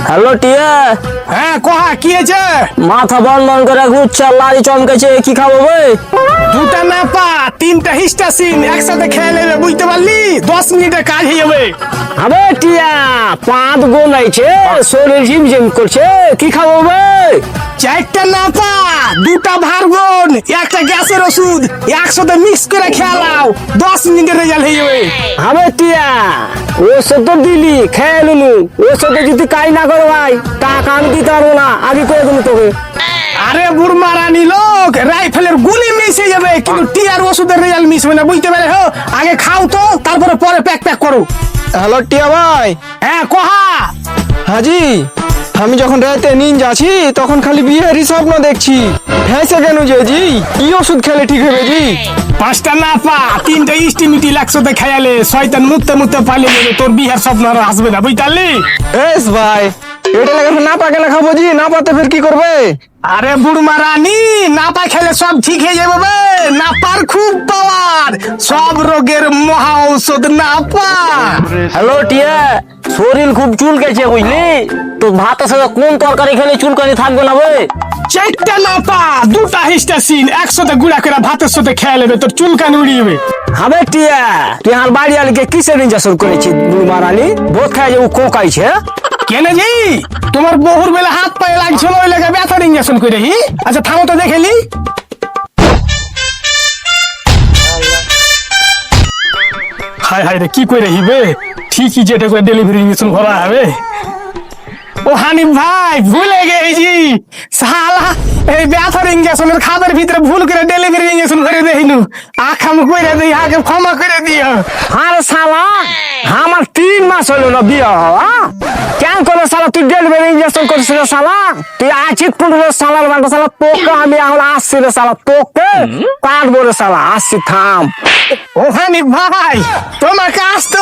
Hello টিয়া। হ্যাঁ কহা কি হয়েছে? মাথা বন বন করে ঘুরছে, লাড়ি চমকেছে, কি খাবো ভাই? দুটা না পা তিনটা হিস্টাসিন একসাথে খেয়ে নেবে, বুঝতে পারলি? 10 মিনিটে কাজ হয়ে যাবে। আবে টিয়া, পাঁচ গোল আইছে, শরীর ঝিমঝিম করছে, কি খাবো ভাই? চারটা না পা দুটা ভার্গন একটা গ্যাসের ওষুধ একসাথে মিক্স করে খেলাও, 10 মিনিটের রেজাল্ট হয়ে যাবে। আবে টিয়া, ওষুধ তো দিলি, খেয়ে নিলু, ওষুধে যদি কাজ না করো ভাই, টাকা আমি দিতে পারবো না, আগে করে দিলু তোকে। আরে বুড়মা রানী লোক, রাইফেলের গুলি মিস হয়ে যাবে কিন্তু টিয়ার ওষুধের রেজাল্ট মিস হবে না, বুঝতে পারে? হো আগে খাও তো, তারপরে পরে প্যাক প্যাক করো। হ্যালো টিয়া ভাই। হ্যাঁ কহা। হাজি, আমি যখন রাতে নিঞ্জ আছি তখন খালি বিয়েরই স্বপ্ন দেখছি। ভেসে কেন যে জি, কি ওষুধ খেলে ঠিক হবে জি? পাঁচটা না পা তিনটা ইস্টিমিটি একসাথে খেয়ালে শয়তান মুততে মুততে পালিয়ে যাবে, তোর বিহার স্বপ্ন আর আসবে না, বুঝলি? এস ভাই, এটা লাগে না পা কেন খাবো জি? না পাতে ফের কি করবে? আরে বুড়মা রানী, না পা খেলে সব ঠিক হয়ে যাবে বে। না পার খুব পাওয়ার, সব রোগের মহা ঔষধ না পা। হ্যালো টিয়া, শরীর খুব চুলকেছে বুঝলি, তো ভাতের সাথে কোন তরকারি খেলে চুলকানি থাকবে না ভাই? চারটা না পা দুটা হিস্টাসিন একসাথে গুঁড়া করে ভাতের সাথে খেয়ে নেবে, তোর চুলকানি উড়িয়ে যাবে। হবে টিয়া, তুই আমার বাড়ি আলিকে কিসের ইঞ্জেকশন করেছি? মারানি বোধ খাই যে ও কোকাইছে। কেন জি তোমার বহুর বেলা হাত পায়ে লাগছিল, ওই লেগে ব্যথার ইঞ্জেকশন করে হি। আচ্ছা থামো তো দেখেলি। হায় হায় রে, কি করে হিবে? ঠিকই যেটা করে ডেলিভারি ইঞ্জেকশন করা হবে। ও হানিফ ভাই, ভুলে গেছি শালা, এই ব্যথার ইঞ্জেকশনের খাবার ভিতরে ভুল করে ডেলিভারি ইঞ্জেকশন করে দেইনু। আখাম করে দিই, আগে ক্ষমা করে দিও। আরে শালা, আমার 3 মাস হলো না বিয়ে হওয়া, কেন করে শালা তুই ডেলিভারি ইঞ্জেকশন করছিস রে শালা? তুই আছিস কোন রে শালার বান্ডা শালা? তোকে আমি এখন আসছি রে শালা, তোকে কাটবো রে শালা, আসছি থাম। ও হানিফ ভাই, তোমাকে আসতে